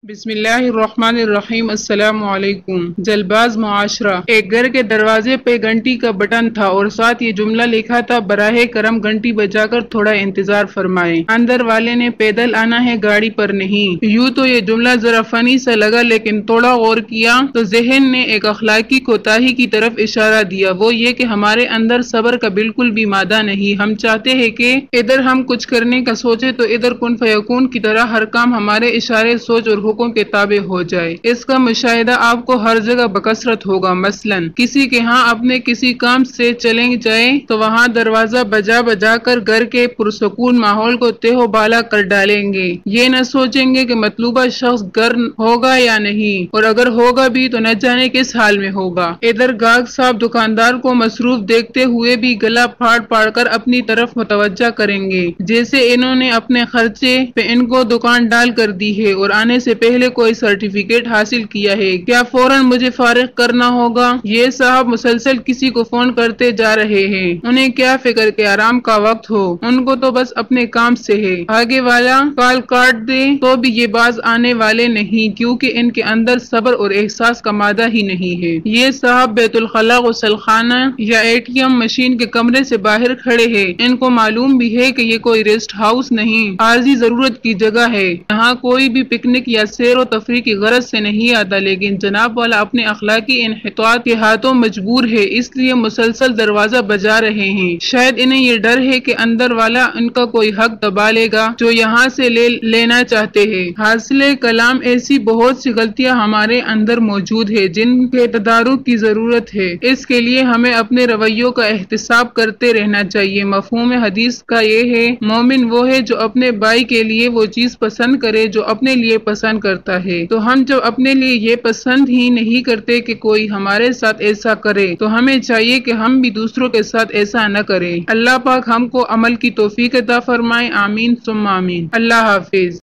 بسم اللہ الرحمن الرحیم۔ السلام علیکم۔ جلباز معاشرہ۔ ایک گھر کے دروازے پہ گھنٹی کا بٹن تھا اور ساتھ یہ جملہ لکھا تھا، براہ کرم گھنٹی بجا کر تھوڑا انتظار فرمائیں، اندر والے نے پیدل آنا ہے، گاڑی پر نہیں۔ یوں تو یہ جملہ ذرا فنی سا لگا، لیکن تھوڑا غور کیا تو ذہن نے ایک اخلاقی کوتاہی کی طرف اشارہ دیا، وہ یہ کہ ہمارے اندر صبر کا بالکل بھی مادہ نہیں۔ ہم چاہتے ہیں کہ ادھر ہم کچھ کرنے کا سوچے تو ادھر کن فیکون کی طرح ہر کام ہمارے اشارے، سوچ اور حکم کے تابع ہو جائے۔ اس کا مشاہدہ آپ کو ہر جگہ بکثرت ہوگا۔ مثلاً کسی کے ہاں اپنے کسی کام سے چلیں جائیں تو وہاں دروازہ بجا بجا کر گھر کے پرسکون ماحول کو تہ و بالا کر ڈالیں گے، یہ نہ سوچیں گے کہ مطلوبہ شخص گھر ہوگا یا نہیں، اور اگر ہوگا بھی تو نہ جانے کس حال میں ہوگا۔ ادھر گاہک صاحب دکاندار کو مصروف دیکھتے ہوئے بھی گلا پھاڑ پھاڑ کر اپنی طرف متوجہ کریں گے، جیسے انہوں نے اپنے خرچے پہ ان کو دکان ڈال کر دی ہے اور آنے سے پہلے کوئی سرٹیفکیٹ حاصل کیا ہے، کیا فوراً مجھے فارغ کرنا ہوگا؟ یہ صاحب مسلسل کسی کو فون کرتے جا رہے ہیں، انہیں کیا فکر کہ آرام کا وقت ہو، ان کو تو بس اپنے کام سے ہے۔ آگے والا کال کاٹ دے تو بھی یہ باز آنے والے نہیں، کیونکہ ان کے اندر صبر اور احساس کا مادہ ہی نہیں ہے۔ یہ صاحب بیت الخلاء غسل خانہ یا ATM مشین کے کمرے سے باہر کھڑے ہیں، ان کو معلوم بھی ہے کہ یہ کوئی ریسٹ ہاؤس نہیں، عارضی ضرورت کی جگہ ہے، یہاں کوئی بھی پکنک یا سیر و تفریح کی غرض سے نہیں آتا، لیکن جناب والا اپنے اخلاقی انحطاط کے ہاتھوں مجبور ہے، اس لیے مسلسل دروازہ بجا رہے ہیں۔ شاید انہیں یہ ڈر ہے کہ اندر والا ان کا کوئی حق دبا لے گا جو یہاں سے لینا چاہتے ہیں۔ حاصل کلام ایسی بہت سی غلطیاں ہمارے اندر موجود ہیں جن کے تدارک کی ضرورت ہے، اس کے لیے ہمیں اپنے رویوں کا احتساب کرتے رہنا چاہیے۔ مفہوم حدیث کا یہ ہے، مومن وہ ہے جو اپنے بھائی کے لیے وہ چیز پسند کرے جو اپنے لیے پسند کرتا ہے۔ تو ہم جب اپنے لیے یہ پسند ہی نہیں کرتے کہ کوئی ہمارے ساتھ ایسا کرے تو ہمیں چاہیے کہ ہم بھی دوسروں کے ساتھ ایسا نہ کریں۔ اللہ پاک ہم کو عمل کی توفیق عطا فرمائے، آمین ثم آمین۔ اللہ حافظ۔